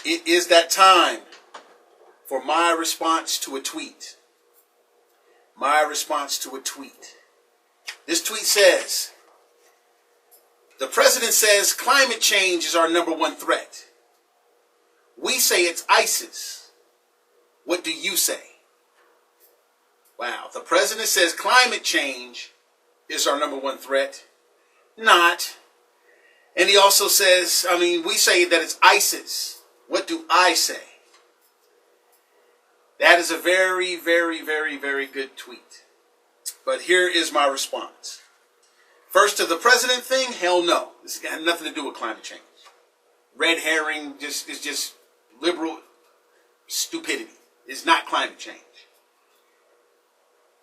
It is that time for my response to a tweet. My response to a tweet. This tweet says, the president says climate change is our number one threat. We say it's ISIS. What do you say? Wow, the president says climate change is our number one threat. Not. And he also says, we say that it's ISIS. What do I say? That is a very, very, very, very good tweet. But here is my response. First, to the president thing, hell no. This has nothing to do with climate change. Red herring is just liberal stupidity. It's not climate change.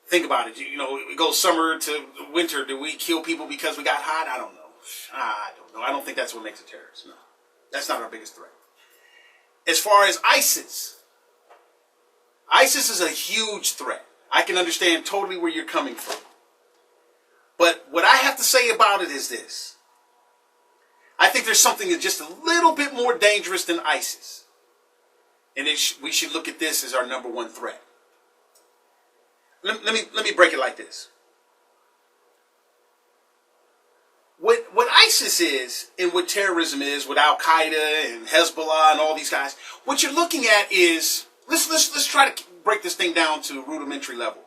Think about it. It goes summer to winter. Do we kill people because we got hot? I don't know. I don't think that's what makes a terrorist. No. That's not our biggest threat. As far as ISIS is a huge threat. I can understand totally where you're coming from. But what I have to say about it is this. I think there's something that's just a little bit more dangerous than ISIS. And we should look at this as our number one threat. Let me break it like this. What ISIS is and what terrorism is, what Al Qaeda and Hezbollah and all these guys, what you're looking at is, let's try to break this thing down to rudimentary level.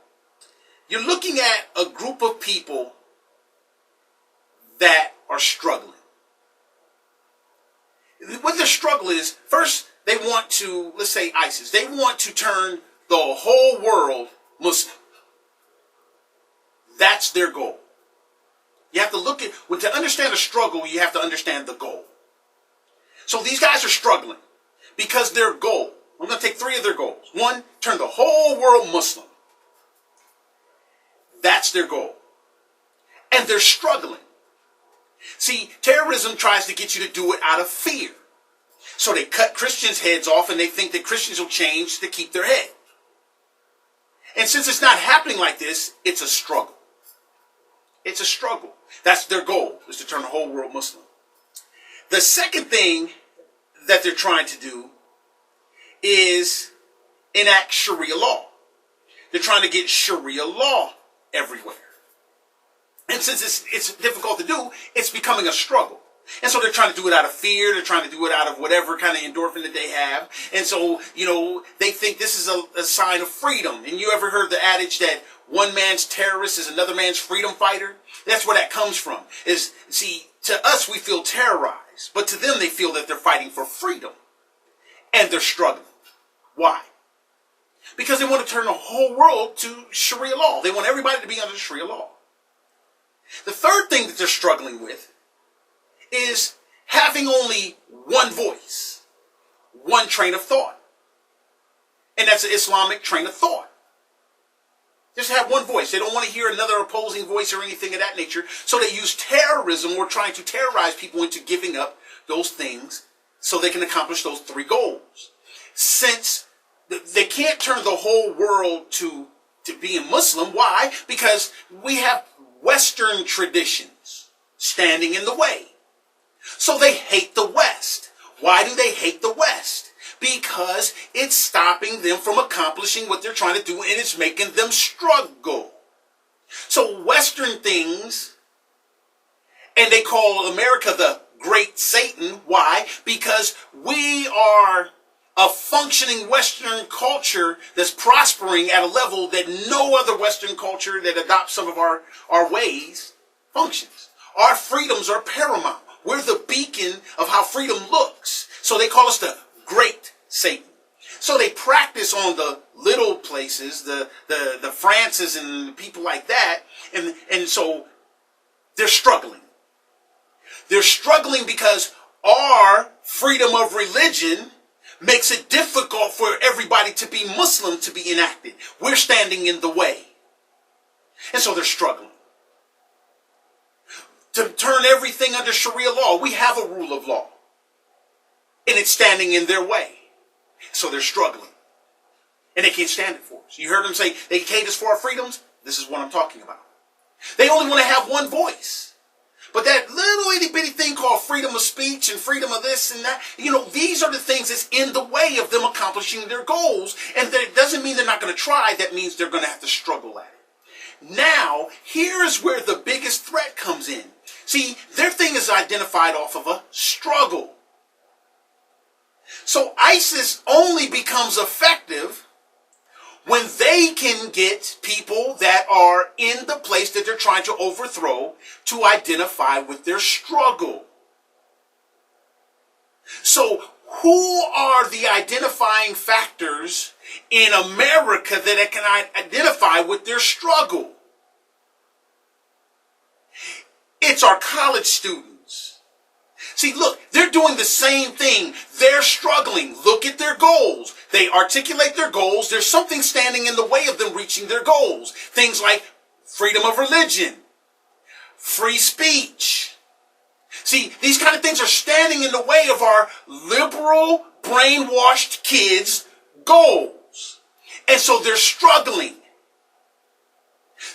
You're looking at a group of people that are struggling. What their struggle is, first they want to, let's say ISIS, they want to turn the whole world Muslim. That's their goal. You have to look at, to understand a struggle, you have to understand the goal. So these guys are struggling because their goal, I'm going to take 3 of their goals. 1, turn the whole world Muslim. That's their goal. And they're struggling. See, terrorism tries to get you to do it out of fear. So they cut Christians' heads off and they think that Christians will change to keep their head. And since it's not happening like this, it's a struggle. It's a struggle. That's their goal, is to turn the whole world Muslim. The second thing that they're trying to do is enact Sharia law. They're trying to get Sharia law everywhere. And since it's difficult to do, it's becoming a struggle. And so they're trying to do it out of fear. They're trying to do it out of whatever kind of endorphin that they have. And so, they think this is a sign of freedom. And you ever heard the adage that one man's terrorist is another man's freedom fighter? That's where that comes from. To us, we feel terrorized. But to them, they feel that they're fighting for freedom. And they're struggling. Why? Because they want to turn the whole world to Sharia law. They want everybody to be under Sharia law. The third thing that they're struggling with is having only one voice, one train of thought. And that's an Islamic train of thought. Just have one voice. They don't want to hear another opposing voice or anything of that nature. So they use terrorism or trying to terrorize people into giving up those things so they can accomplish those 3 goals. Since they can't turn the whole world to being Muslim. Why? Because we have Western traditions standing in the way. So they hate the West. Why do they hate the West? Because it's stopping them from accomplishing what they're trying to do, and it's making them struggle. So Western things, and they call America the Great Satan. Why? Because we are a functioning Western culture that's prospering at a level that no other Western culture that adopts some of our ways functions. Our freedoms are paramount. We're the beacon of how freedom looks. So they call us the Great Satan. So they practice on the little places, the Frances and people like that. And so they're struggling. They're struggling because our freedom of religion makes it difficult for everybody to be Muslim to be enacted. We're standing in the way. And so they're struggling. To turn everything under Sharia law, we have a rule of law. And it's standing in their way. So they're struggling. And they can't stand it for us. You heard them say, they hate us for our freedoms? This is what I'm talking about. They only want to have one voice. But that little itty bitty thing called freedom of speech and freedom of this and that, these are the things that's in the way of them accomplishing their goals. And that doesn't mean they're not going to try. That means they're going to have to struggle at it. Now, here's where the biggest threat comes in. See, their thing is identified off of a struggle. So ISIS only becomes effective when they can get people that are in the place that they're trying to overthrow to identify with their struggle. So who are the identifying factors in America that can identify with their struggle? It's our college students. See, look, they're doing the same thing. They're struggling. Look at their goals. They articulate their goals. There's something standing in the way of them reaching their goals. Things like freedom of religion, free speech. See, these kind of things are standing in the way of our liberal, brainwashed kids' goals. And so they're struggling.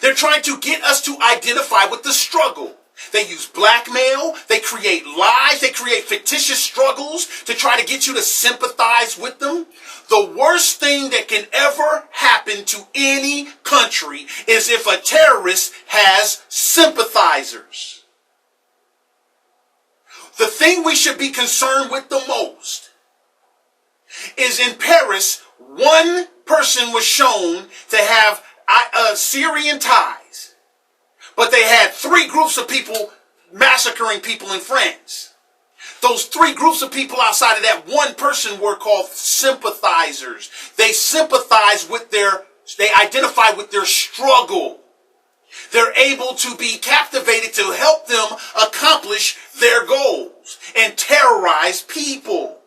They're trying to get us to identify with the struggle. They use blackmail, they create lies, they create fictitious struggles to try to get you to sympathize with them. The worst thing that can ever happen to any country is if a terrorist has sympathizers. The thing we should be concerned with the most is in Paris, one person was shown to have Syrian ties. But they had 3 groups of people massacring people in France. Those 3 groups of people outside of that one person were called sympathizers. They identify with their struggle. They're able to be captivated to help them accomplish their goals and terrorize people.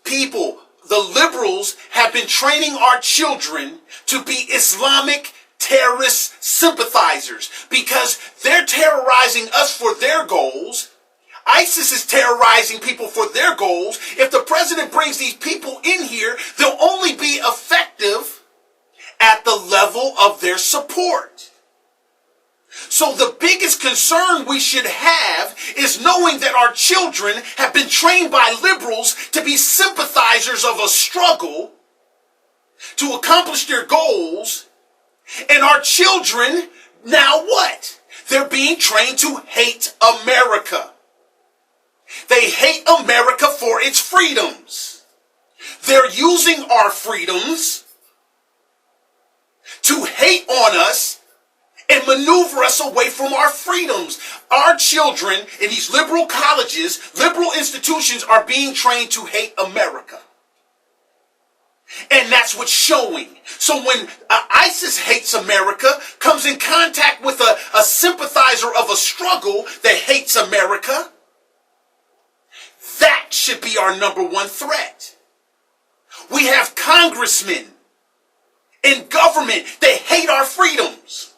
The liberals have been training our children to be Islamic terrorist sympathizers because they're terrorizing us for their goals. ISIS is terrorizing people for their goals. If the president brings these people in here, they'll only be effective at the level of their support. So the biggest concern we should have is knowing that our children have been trained by liberals to be sympathizers of a struggle to accomplish their goals. And our children, now what? They're being trained to hate America. They hate America for its freedoms. They're using our freedoms to hate on us and maneuver us away from our freedoms. Our children in these liberal colleges, liberal institutions are being trained to hate America. And that's what's showing. So when ISIS hates America, comes in contact with a sympathizer of a struggle that hates America, that should be our number one threat. We have congressmen in government that hate our freedoms.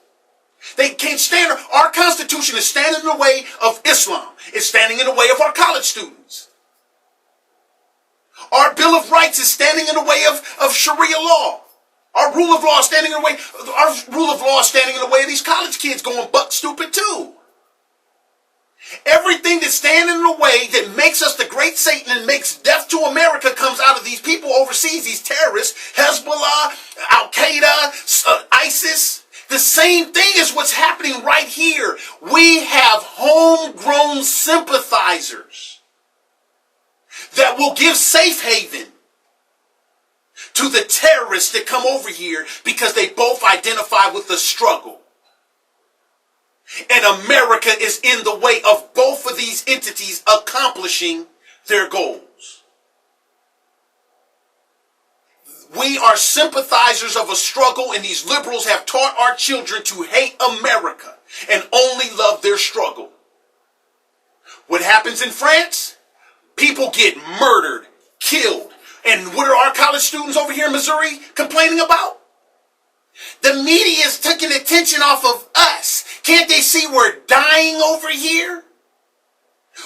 They can't stand. Our Constitution is standing in the way of Islam. It's standing in the way of our college students. Our Bill of Rights is standing in the way of Sharia law. Our rule of law is standing in the way. Our rule of law is standing in the way of these college kids going buck stupid too. Everything that's standing in the way that makes us the great Satan and makes death to America comes out of these people overseas, these terrorists, Hezbollah, Al-Qaeda, ISIS. The same thing is what's happening right here. We have homegrown sympathizers that will give safe haven to the terrorists that come over here because they both identify with the struggle. And America is in the way of both of these entities accomplishing their goals. We are sympathizers of a struggle, and these liberals have taught our children to hate America and only love their struggle. What happens in France? People get murdered, killed. And what are our college students over here in Missouri complaining about? The media is taking attention off of us. Can't they see we're dying over here?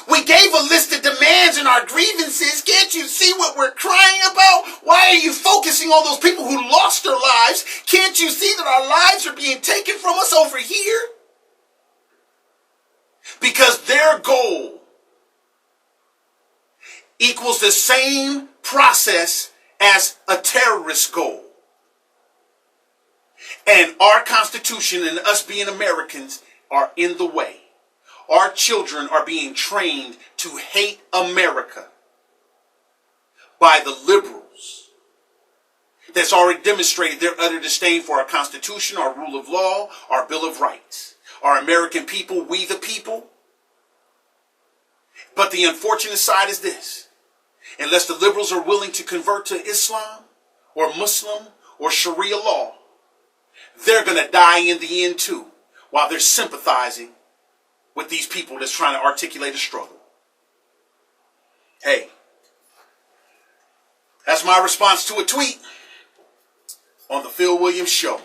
We gave a list of demands and our grievances. Can't you see what we're crying about? Why are you focusing on those people who lost their lives? Can't you see that our lives are being taken from us over here? because their goal equals the same process as a terrorist goal. And our Constitution and us being Americans are in the way. Our children are being trained to hate America by the liberals that's already demonstrated their utter disdain for our Constitution, our rule of law, our Bill of Rights, our American people, we the people. But the unfortunate side is this: unless the liberals are willing to convert to Islam or Muslim or Sharia law, they're going to die in the end too, while they're sympathizing with these people that's trying to articulate a struggle. Hey, that's my response to a tweet on the Phil Williams Show.